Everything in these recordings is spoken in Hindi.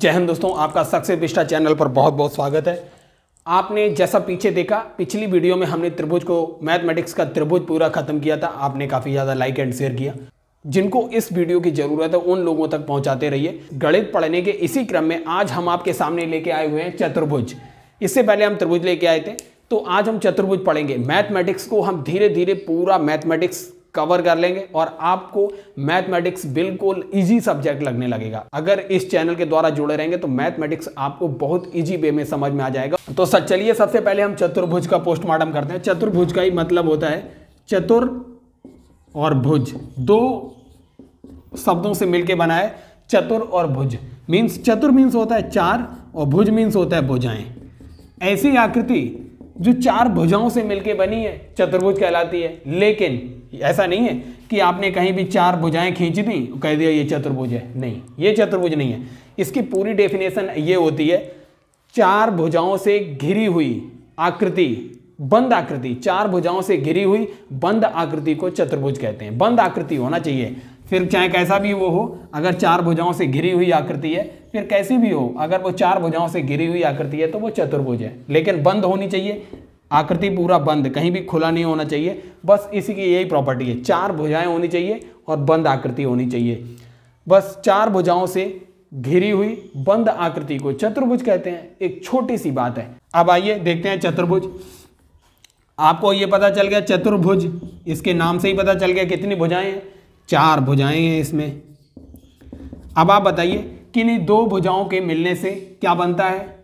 जय हिंद दोस्तों, आपका सक्सेस विस्टा चैनल पर बहुत बहुत स्वागत है। आपने जैसा पीछे देखा, पिछली वीडियो में हमने त्रिभुज को, मैथमेटिक्स का त्रिभुज पूरा खत्म किया था। आपने काफ़ी ज़्यादा लाइक एंड शेयर किया। जिनको इस वीडियो की ज़रूरत है उन लोगों तक पहुंचाते रहिए। गणित पढ़ने के इसी क्रम में आज हम आपके सामने लेके आए हुए हैं चतुर्भुज। इससे पहले हम त्रिभुज लेके आए थे, तो आज हम चतुर्भुज पढ़ेंगे। मैथमेटिक्स को हम धीरे धीरे पूरा मैथमेटिक्स कवर कर लेंगे और आपको मैथमेटिक्स बिल्कुल इजी सब्जेक्ट लगने लगेगा। अगर इस चैनल के द्वारा जुड़े रहेंगे तो मैथमेटिक्स आपको बहुत इजी वे में समझ में आ जाएगा। तो चलिए सबसे पहले हम चतुर्भुज का पोस्टमार्टम करते हैं। चतुर्भुज का ही मतलब होता है चतुर और भुज, दो शब्दों से मिलकर बना है चतुर और भुज। मीन्स चतुर मीन्स होता है चार और भुज मीन्स होता है भुजाएं। ऐसी आकृति जो चार भुजाओं से मिलकर बनी है चतुर्भुज कहलाती है। लेकिन ऐसा नहीं है कि आपने कहीं भी चार भुजाएं खींच दी, कह दिया ये चतुर्भुज है। नहीं, ये चतुर्भुज नहीं है। इसकी पूरी डेफिनेशन ये होती है, चार भुजाओं से घिरी हुई आकृति, बंद आकृति, चार भुजाओं से घिरी हुई बंद आकृति को चतुर्भुज कहते हैं। बंद आकृति होना चाहिए, फिर चाहे कैसा भी वो हो। अगर चार भुजाओं से घिरी हुई आकृति है, फिर कैसी भी हो, अगर वो चार भुजाओं से घिरी हुई आकृति है तो वो चतुर्भुज है। लेकिन बंद होनी चाहिए, आकृति पूरा बंद, कहीं भी खुला नहीं होना चाहिए। बस इसी की यही प्रॉपर्टी है, चार भुजाएं होनी चाहिए और बंद आकृति होनी चाहिए। बस चार भुजाओं से घिरी हुई बंद आकृति को चतुर्भुज कहते हैं। एक छोटी सी बात है। अब आइए देखते हैं चतुर्भुज। आपको ये पता चल गया चतुर्भुज, इसके नाम से ही पता चल गया कितनी भुजाएं हैं, चार भुजाएं हैं इसमें। अब आप बताइए कि इन दो भुजाओं के मिलने से क्या बनता है।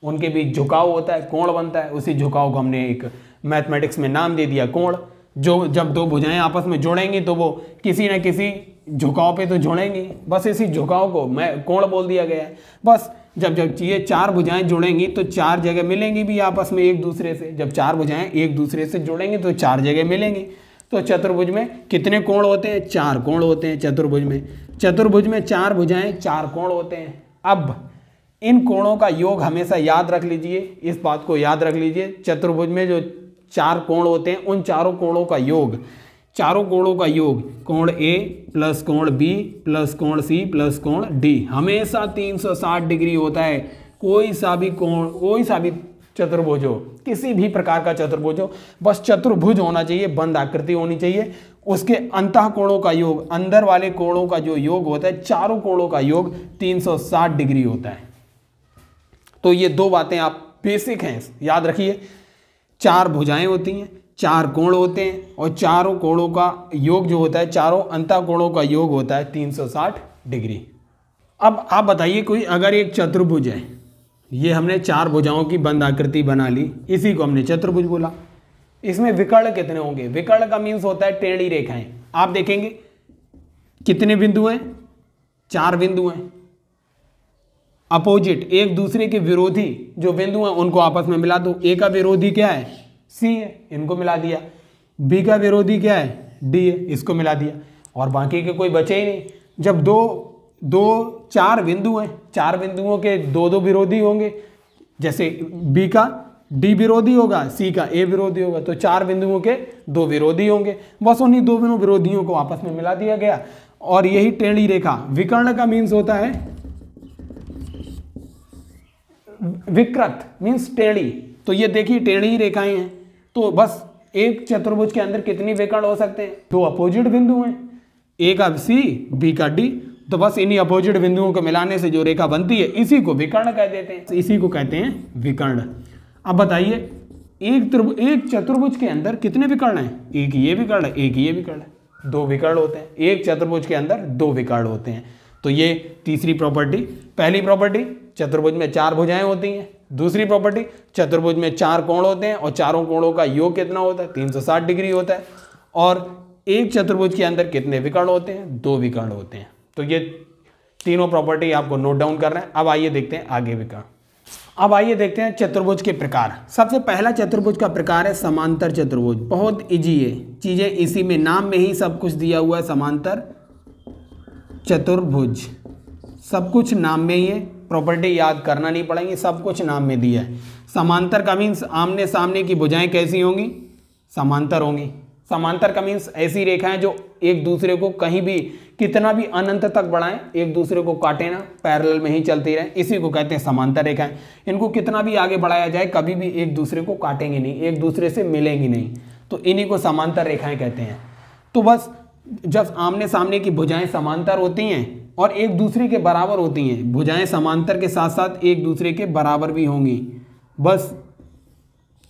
उनके बीच झुकाव होता है, कोण बनता है। उसी झुकाव को हमने एक मैथमेटिक्स में नाम दे दिया कोण। जो जब दो भुजाएं आपस में जुड़ेंगी तो वो किसी न किसी झुकाव पे तो जुड़ेंगी, बस इसी झुकाव को मैं कोण बोल दिया गया है। बस जब जब ये चार भुजाएं जुड़ेंगी तो चार जगह मिलेंगी भी आपस में एक दूसरे से। जब चार भुजाएं एक दूसरे से जुड़ेंगी तो चार जगह मिलेंगी। तो चतुर्भुज में कितने कोण होते हैं? चार कोण होते हैं चतुर्भुज में। चतुर्भुज में चार भुजाएं, चार कोण होते हैं। अब इन कोणों का योग हमेशा याद रख लीजिए, इस बात को याद रख लीजिए। चतुर्भुज में जो चार कोण होते हैं उन चारों कोणों का योग, चारों कोणों का योग, कोण ए प्लस कोण बी प्लस कोण सी प्लस कोण डी हमेशा 360 डिग्री होता है। कोई सा भी कोण, कोई सा भी चतुर्भुज हो, किसी भी प्रकार का चतुर्भुज हो, बस चतुर्भुज होना चाहिए, बंद आकृति होनी चाहिए। उसके अंतः कोणों का योग, अंदर वाले कोणों का जो योग होता है, चारों कोणों का योग 360 डिग्री होता है। तो ये दो बातें आप बेसिक हैं, याद रखिए। चार भुजाएं होती हैं, चार कोण होते हैं और चारों कोणों का योग जो होता है, चारों अंतः कोणों का योग होता है 360 डिग्री। अब आप बताइए, कोई अगर एक चतुर्भुज है, ये हमने चार भुजाओं की बंद आकृति बना ली, इसी को हमने चतुर्भुज बोला। इसमें विकर्ण कितने होंगे? विकर्ण का मीन्स होता है टेढ़ी रेखाएं। आप देखेंगे कितने बिंदु हैं? चार बिंदु हैं। अपोजिट, एक दूसरे के विरोधी जो बिंदु हैं उनको आपस में मिला दो। ए का विरोधी क्या है? सी है, इनको मिला दिया। बी का विरोधी क्या है? डी है, इसको मिला दिया। और बाकी के कोई बचे ही नहीं। जब चार बिंदु हैं, चार बिंदुओं के दो दो विरोधी होंगे, जैसे बी का डी विरोधी होगा, सी का ए विरोधी होगा, तो चार बिंदुओं के दो विरोधी होंगे। बस उन्हीं दो विरोधियों को आपस में मिला दिया गया और यही टेढ़ी रेखा। विकर्ण का मीन्स होता है विकृत, मीन्स टेढ़ी। तो ये देखिए टेढ़ी रेखाएं हैं। तो बस एक चतुर्भुज के अंदर कितनी विकर्ण हो सकते हैं? दो अपोजिट बिंदु हैं, ए का सी, बी का डी। तो बस इन्हीं अपोजिट बिंदुओं को मिलाने से जो रेखा बनती है, इसी को विकर्ण कह देते हैं, इसी को कहते हैं विकर्ण। अब बताइए, एक चतुर्भुज के अंदर कितने विकर्ण हैं? एक ये विकर्ण है, एक ये विकर्ण है, दो विकर्ण होते हैं। एक चतुर्भुज के अंदर दो विकर्ण होते हैं। तो ये तीसरी प्रॉपर्टी। पहली प्रॉपर्टी, चतुर्भुज में चार भुजाएं होती हैं। दूसरी प्रॉपर्टी, चतुर्भुज में चार कोण होते हैं और चारों कोणों का योग कितना होता है? 360 डिग्री होता है। और एक चतुर्भुज के अंदर कितने विकर्ण होते हैं? दो विकर्ण होते हैं। तो ये तीनों प्रॉपर्टी आपको नोट डाउन करना है। अब आइए देखते हैं आगे विकर्ण। अब आइए देखते हैं चतुर्भुज के प्रकार। सबसे पहला चतुर्भुज का प्रकार है समांतर चतुर्भुज। बहुत इजी है, चीजें इसी में, नाम में ही सब कुछ दिया हुआ है। समांतर चतुर्भुज, सब कुछ नाम में ही है, प्रॉपर्टी याद करना नहीं पड़ेगी, सब कुछ नाम में दिया है। समांतर का मीन्स आमने सामने की भुजाएं कैसी होंगी? समांतर होंगी। समांतर का मीन्स ऐसी रेखाएं जो एक दूसरे को कहीं भी कितना भी अनंत तक बढ़ाएं, एक दूसरे को काटे ना, पैरेलल में ही चलती रहे, इसी को कहते हैं समांतर रेखाएं। इनको कितना भी आगे बढ़ाया जाए कभी भी एक दूसरे को काटेंगे नहीं, एक दूसरे से मिलेंगी नहीं, तो इन्हीं को समांतर रेखाएं कहते हैं। तो बस जब आमने सामने की भुजाएं समांतर होती हैं और एक दूसरे के बराबर होती हैं, भुजाएं समांतर के साथ साथ एक दूसरे के बराबर भी होंगी, बस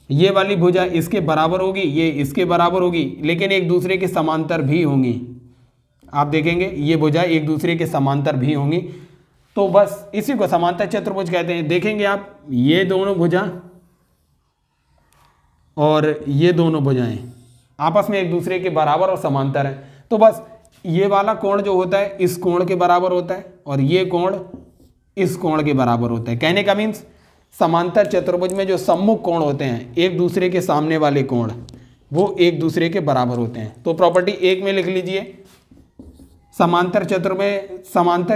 ये वाली भुजा इसके बराबर होगी, ये इसके बराबर होगी, लेकिन एक दूसरे के समांतर भी होंगी। आप देखेंगे ये भुजा एक दूसरे के समांतर भी होंगी, तो बस इसी को समांतर चतुर्भुज कहते हैं। देखेंगे आप ये दोनों भुजा और ये दोनों भुजाएं आपस में एक दूसरे के बराबर और समांतर हैं, तो बस ये वाला कोण जो होता है इस कोण के बराबर होता है और ये कोण इस कोण के बराबर होता है। कहने का मीन्स समांतर चतुर्भुज में जो सम्मुख कोण होते हैं, एक दूसरे के सामने वाले कोण, वो एक दूसरे के बराबर होते हैं। तो प्रॉपर्टी 1 में लिख लीजिए, समांतर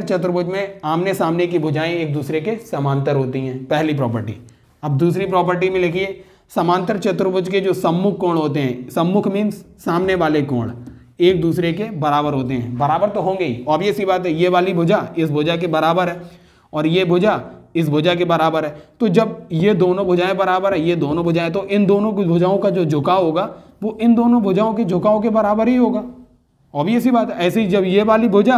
चतुर्भुज में आमने सामने की भुजाएं एक दूसरे के समांतर होती हैं, पहली प्रॉपर्टी। अब दूसरी प्रॉपर्टी में लिखिए, समांतर चतुर्भुज के जो सम्मुख कोण होते हैं, सम्मुख मीन्स सामने वाले कोण, एक दूसरे के बराबर होते हैं। बराबर तो होंगे ही, ऑब्वियस सी बात है, ये वाली भुजा इस भुजा के बराबर है और ये भुजा इस भुजा के बराबर है। तो जब ये दोनों भुजाएं बराबर है, ये दोनों भुजाएं, तो इन दोनों की भुजाओं का जो झुकाव होगा वो इन दोनों भुजाओं के झुकाव के बराबर ही होगा, ऑब्वियस सी बात है। ऐसे ही जब ये वाली भुजा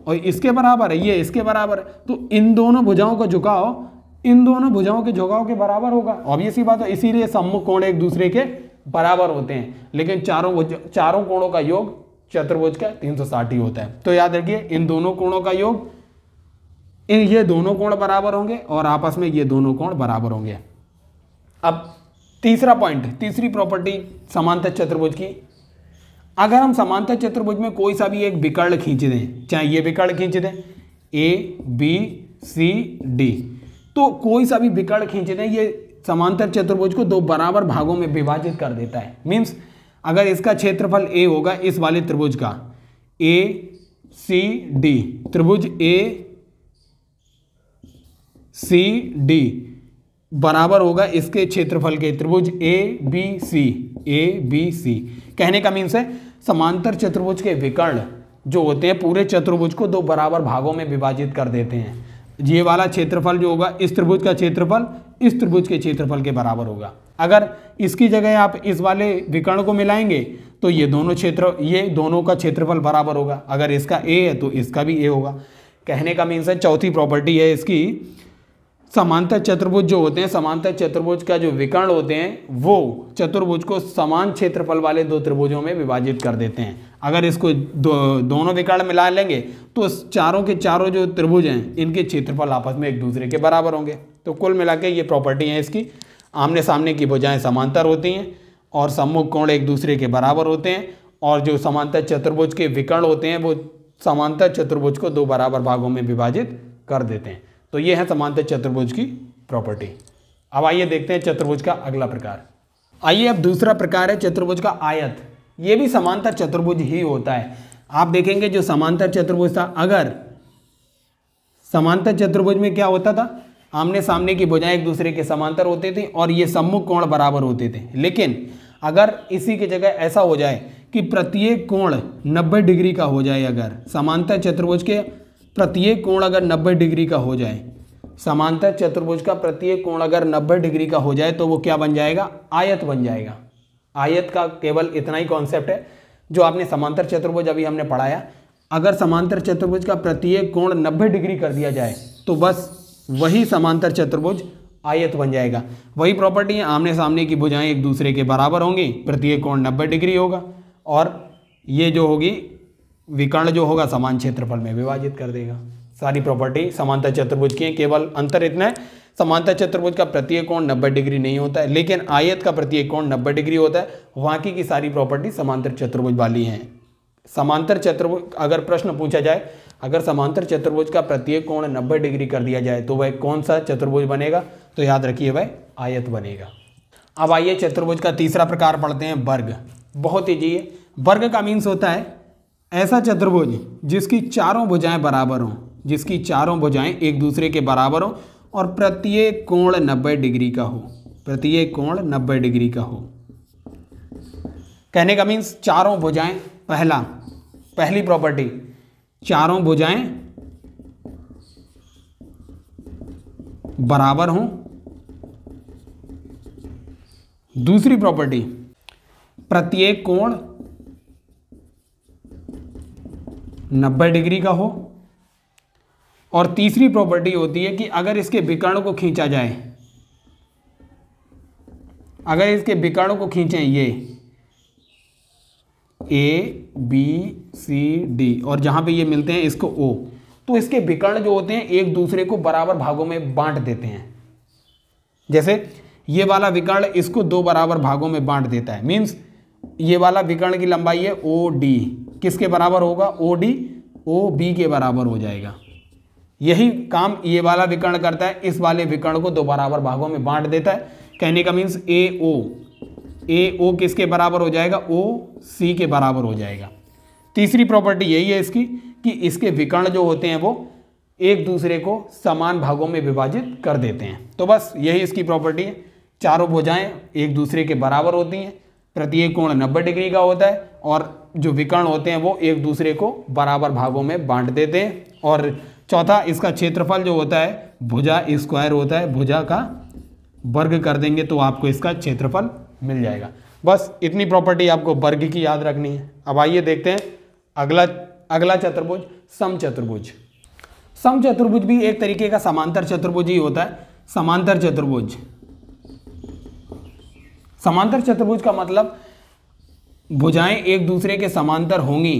और इसके बराबर है, ये इसके बराबर है, तो इन दोनों भुजाओं का झुकाव इन दोनों भुजाओं के झुकाव के बराबर होगा, ऑब्वियस सी बात है। इसीलिए सम्मुख कोण एक दूसरे के बराबर होते हैं, लेकिन चारों कोणों का योग चतुर्भुज का 360 होता है। तो याद रखिए, इन दोनों कोणों का योग, ये दोनों कोण बराबर होंगे और आपस में ये दोनों कोण बराबर होंगे। अब तीसरा पॉइंट, तीसरी प्रॉपर्टी समांतर चतुर्भुज की, अगर हम समांतर चतुर्भुज में कोई सा भी एक विकर्ण खींच दें, चाहे ये विकर्ण खींच दें ABCD, तो कोई सा भी विकर्ण खींच दें, ये समांतर चतुर्भुज को 2 बराबर भागों में विभाजित कर देता है। मीन्स अगर इसका क्षेत्रफल A होगा, इस वाले त्रिभुज का ACD, त्रिभुज ACD बराबर होगा इसके क्षेत्रफल के त्रिभुज ABC। कहने का मीन्स है समांतर चतुर्भुज के विकर्ण जो होते हैं पूरे चतुर्भुज को 2 बराबर भागों में विभाजित कर देते हैं। ये वाला क्षेत्रफल जो होगा, इस त्रिभुज का क्षेत्रफल इस त्रिभुज के क्षेत्रफल के बराबर होगा। अगर इसकी जगह आप इस वाले विकर्ण को मिलाएंगे तो ये दोनों का क्षेत्रफल बराबर होगा। अगर इसका A है तो इसका भी A होगा। कहने का मीन्स है, चौथी प्रॉपर्टी है इसकी, समांतर चतुर्भुज जो होते हैं, समांतर चतुर्भुज का जो विकर्ण होते हैं वो चतुर्भुज को समान क्षेत्रफल वाले 2 त्रिभुजों में विभाजित कर देते हैं। अगर इसको दोनों विकर्ण मिला लेंगे तो चारों के चारों जो त्रिभुज हैं इनके क्षेत्रफल आपस में एक दूसरे के बराबर होंगे। तो कुल मिला के ये प्रॉपर्टी है इसकी, आमने सामने की भुजाएं समांतर होती हैं और सम्मुख कोण एक दूसरे के बराबर होते हैं, और जो समांतर चतुर्भुज के विकर्ण होते हैं वो समांतर चतुर्भुज को 2 बराबर भागों में विभाजित कर देते हैं। तो ये है समांतर चतुर्भुज की प्रॉपर्टी। अब आइए देखते हैं चतुर्भुज का अगला प्रकार। आइए अब दूसरा प्रकार है चतुर्भुज का आयत। ये भी समांतर चतुर्भुज ही होता है। आप देखेंगे जो समांतर चतुर्भुज था, अगर समांतर चतुर्भुज में क्या होता था, आमने सामने की भुजाएं एक दूसरे के समांतर होते थे और ये सम्मुख कोण बराबर होते थे। लेकिन अगर इसी की जगह ऐसा हो जाए कि प्रत्येक कोण 90 डिग्री का हो जाए, अगर समांतर चतुर्भुज के प्रत्येक कोण अगर 90 डिग्री का हो जाए, समांतर चतुर्भुज का प्रत्येक कोण अगर 90 डिग्री का हो जाए तो वो क्या बन जाएगा, आयत बन जाएगा। आयत का केवल इतना ही कॉन्सेप्ट है जो आपने समांतर चतुर्भुज अभी हमने पढ़ाया। अगर समांतर चतुर्भुज का प्रत्येक कोण 90 डिग्री कर दिया जाए तो बस वही समांतर चतुर्भुज आयत बन जाएगा। वही प्रॉपर्टी है, आमने सामने की भुजाएं एक दूसरे के बराबर होंगी, प्रत्येक कोण 90 डिग्री होगा और ये जो होगी विकर्ण जो होगा समान क्षेत्रफल में विभाजित कर देगा। सारी प्रॉपर्टी समांतर चतुर्भुज की है, केवल अंतर इतना है समांतर चतुर्भुज का प्रत्येक कोण 90 डिग्री नहीं होता है, लेकिन आयत का प्रत्येक कोण 90 डिग्री होता है। बाकी की सारी प्रॉपर्टी समांतर चतुर्भुज वाली हैं। समांतर चतुर्भुज अगर प्रश्न पूछा जाए, अगर समांतर चतुर्भुज का प्रत्येक कोण 90 डिग्री कर दिया जाए तो वह कौन सा चतुर्भुज बनेगा, तो याद रखिए वह आयत बनेगा। अब आइए चतुर्भुज का तीसरा प्रकार पढ़ते हैं, वर्ग। बहुत ईजी। वर्ग का मीन्स होता है ऐसा चतुर्भुज जिसकी चारों भुजाएं बराबर हों, जिसकी चारों भुजाएं एक दूसरे के बराबर हों और प्रत्येक कोण 90 डिग्री का हो, प्रत्येक कोण 90 डिग्री का हो। कहने का मीन्स चारों भुजाएं, पहली प्रॉपर्टी चारों भुजाएं बराबर हों। दूसरी प्रॉपर्टी प्रत्येक कोण 90 डिग्री का हो। और तीसरी प्रॉपर्टी होती है कि अगर इसके विकर्ण को खींचा जाए, अगर इसके विकर्ण को खींचें ये ए बी सी डी और जहां पे ये मिलते हैं इसको ओ, तो इसके विकर्ण जो होते हैं एक दूसरे को बराबर भागों में बांट देते हैं। जैसे ये वाला विकर्ण इसको 2 बराबर भागों में बांट देता है। मीन्स ये वाला विकर्ण की लंबाई है ओ डी, किसके बराबर होगा? ओ डी ओ बी के बराबर हो जाएगा। यही काम ये वाला विकर्ण करता है, इस वाले विकर्ण को 2 बराबर भागों में बांट देता है। कहने का मीन्स ए ओ किसके बराबर हो जाएगा? ओ सी के बराबर हो जाएगा। तीसरी प्रॉपर्टी यही है इसकी कि इसके विकर्ण जो होते हैं वो एक दूसरे को समान भागों में विभाजित कर देते हैं। तो बस यही इसकी प्रॉपर्टी है। चारों भुजाएं एक दूसरे के बराबर होती हैं, प्रत्येक कोण 90 डिग्री का होता है और जो विकर्ण होते हैं वो एक दूसरे को बराबर भागों में बांट देते हैं। और चौथा, इसका क्षेत्रफल जो होता है भुजा स्क्वायर होता है, भुजा का वर्ग कर देंगे तो आपको इसका क्षेत्रफल मिल जाएगा। बस इतनी प्रॉपर्टी आपको वर्ग की याद रखनी है। अब आइए देखते हैं अगला चतुर्भुज, समचतुर्भुज। समचतुर्भुज भी एक तरीके का समांतर चतुर्भुज ही होता है। समांतर चतुर्भुज, समांतर चतुर्भुज का मतलब भुजाएं एक दूसरे के समांतर होंगी,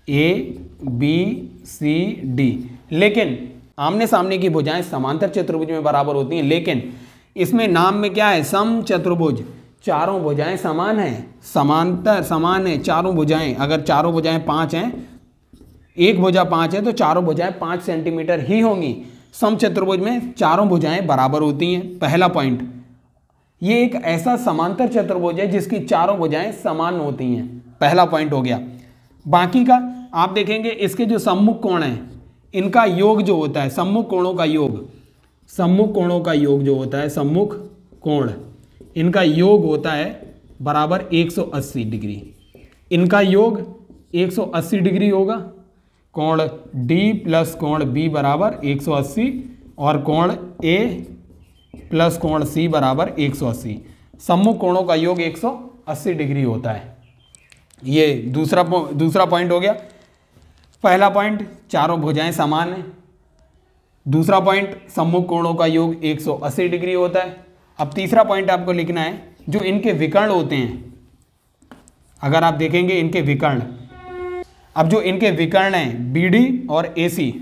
ए बी सी डी, लेकिन आमने सामने की भुजाएं समांतर चतुर्भुज में बराबर होती हैं। लेकिन इसमें नाम में क्या है? समचतुर्भुज, चारों भुजाएं समान हैं, समांतर समान है चारों भुजाएं। अगर चारों भुजाएं 5 हैं, एक भुजा 5 है तो चारों भुजाएं 5 सेंटीमीटर ही होंगी। समचतुर्भुज में चारों भुजाएं बराबर होती हैं। पहला पॉइंट, ये एक ऐसा समांतर चतुर्भुज है जिसकी चारों भुजाएं समान होती हैं। पहला पॉइंट हो गया। बाकी का आप देखेंगे इसके जो सम्मुख कोण हैं इनका योग जो होता है, सम्मुख कोणों का योग, सम्मुख कोणों का योग जो होता है, सम्मुख कोण, इनका योग होता है बराबर 180 डिग्री। इनका योग 180 डिग्री होगा। कोण D प्लस कोण B बराबर 180 और कोण A प्लस कोण C बराबर 180। सम्मुख कोणों का योग 180 डिग्री होता है। ये दूसरा पॉइंट हो गया। पहला पॉइंट, चारों भुजाएं समान हैं। दूसरा पॉइंट, सम्मुख कोणों का योग 180 डिग्री होता है। अब तीसरा पॉइंट आपको लिखना है, जो इनके विकर्ण होते हैं, अगर आप देखेंगे इनके विकर्ण, अब जो इनके विकर्ण हैं BD और AC,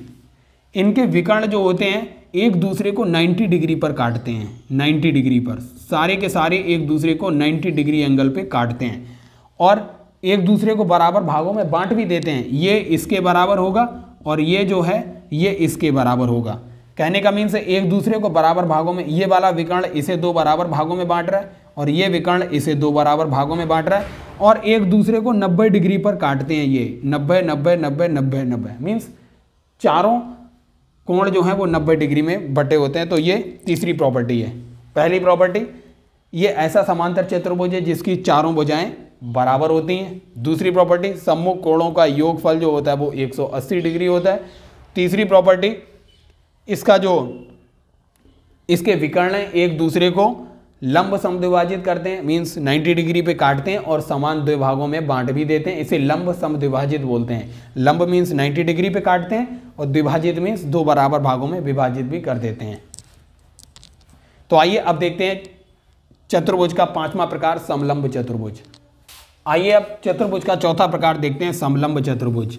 इनके विकर्ण जो होते हैं एक दूसरे को 90 डिग्री पर काटते हैं। 90 डिग्री पर सारे के सारे एक दूसरे को 90 डिग्री एंगल पे काटते हैं और एक दूसरे को बराबर भागों में बांट भी देते हैं। ये इसके बराबर होगा और ये जो है ये इसके बराबर होगा। कहने का मीन्स एक दूसरे को बराबर भागों में, ये वाला विकर्ण इसे 2 बराबर भागों में बांट रहा है और ये विकर्ण इसे 2 बराबर भागों में बांट रहा है और एक दूसरे को 90 डिग्री पर काटते हैं। ये 90 90 90 90 90 मीन्स चारों कोण जो है वो 90 डिग्री में बटे होते हैं। तो ये तीसरी प्रॉपर्टी है। पहली प्रॉपर्टी, ये ऐसा समांतर चतुर्भुज है जिसकी चारों भुजाएं बराबर होती हैं। दूसरी प्रॉपर्टी, सम्मुख कोणों का योगफल जो होता है वो 180 डिग्री होता है। तीसरी प्रॉपर्टी, इसका जो इसके विकर्ण हैं एक दूसरे को लंब समद्विभाजित करते हैं, मीन्स 90 डिग्री पे काटते हैं और समान द्विभागों में बांट भी देते हैं। इसे लंब समद्विभाजित बोलते हैं। लंब मीन्स 90 डिग्री पे काटते हैं और द्विभाजित मीन्स 2 बराबर भागों में विभाजित भी कर देते हैं। तो आइए अब देखते हैं चतुर्भुज का 5वां प्रकार, समलंब चतुर्भुज। आइए अब चतुर्भुज का चौथा प्रकार देखते हैं, समलंब चतुर्भुज।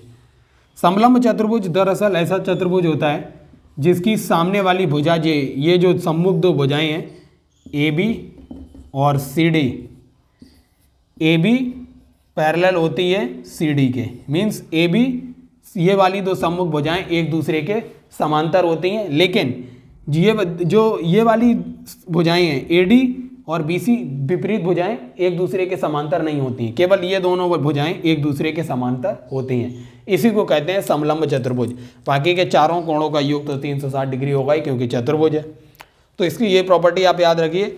समलंब चतुर्भुज दरअसल ऐसा चतुर्भुज होता है जिसकी सामने वाली भुजा ये जो सम्मुख 2 भुजाएं हैं AB और CD, AB पैरेलल होती है CD के, मीन्स AB ये वाली 2 सम्मुख भुजाएं एक दूसरे के समांतर होती हैं। लेकिन ये वाली भुजाएं हैं AD और BC विपरीत भुजाएं एक दूसरे के समांतर नहीं होती हैं। केवल ये दोनों भुजाएं एक दूसरे के समांतर होती हैं। इसी को कहते हैं समलंब चतुर्भुज। बाकी के चारों कोणों का योग तो 360 डिग्री होगा ही, क्योंकि चतुर्भुज है। तो इसकी ये प्रॉपर्टी आप याद रखिए,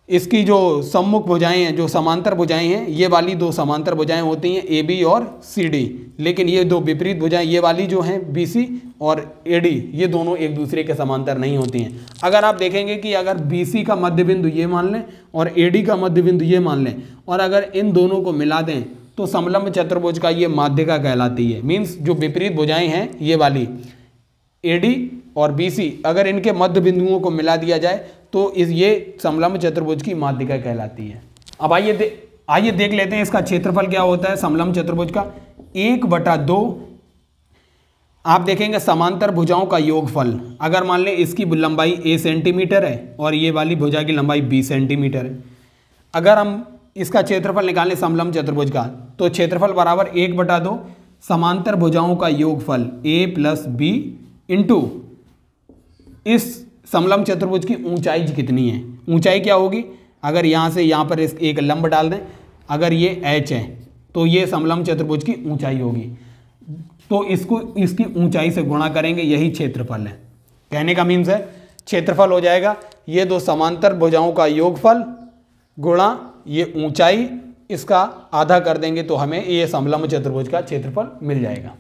इसकी जो सम्मुख भुजाएं हैं, जो समांतर भुजाएं हैं, ये वाली दो समांतर भुजाएं होती हैं ए बी और सी डी। लेकिन ये दो विपरीत भुजाएं, ये वाली जो हैं बी सी और ए डी, ये दोनों एक दूसरे के समांतर नहीं होती हैं। अगर आप देखेंगे कि अगर बी सी का मध्य बिंदु ये मान लें और ए डी का मध्य बिंदु ये मान लें, और अगर इन दोनों को मिला दें तो समलंब चतुर्भुज का ये माध्यिका कहलाती है। मीन्स जो विपरीत भुजाएं हैं ये वाली ए डी और बी सी, अगर इनके मध्य बिंदुओं को मिला दिया जाए तो ये समलंब चतुर्भुज की माध्यिका कहलाती है। अब आइए देख लेते हैं इसका क्षेत्रफल क्या होता है समलंब चतुर्भुज का। 1/2 आप देखेंगे समांतर भुजाओं का योगफल। अगर मान लें इसकी लंबाई a सेंटीमीटर है और ये वाली भुजा की लंबाई b सेंटीमीटर है, अगर हम इसका क्षेत्रफल निकालें समलंब चतुर्भुज का तो क्षेत्रफल बराबर 1/2 समांतर भुजाओं का योगफल a + b इंटू इस समलंब चतुर्भुज की ऊंचाई कितनी है। ऊंचाई क्या होगी, अगर यहाँ से यहाँ पर एक लंब डाल दें, अगर ये h है तो ये समलंब चतुर्भुज की ऊंचाई होगी, तो इसकी ऊंचाई से गुणा करेंगे, यही क्षेत्रफल है। कहने का मीन्स है क्षेत्रफल हो जाएगा ये दो समांतर भुजाओं का योगफल गुणा ये ऊंचाई, इसका आधा कर देंगे तो हमें ये समलंब चतुर्भुज का क्षेत्रफल मिल जाएगा।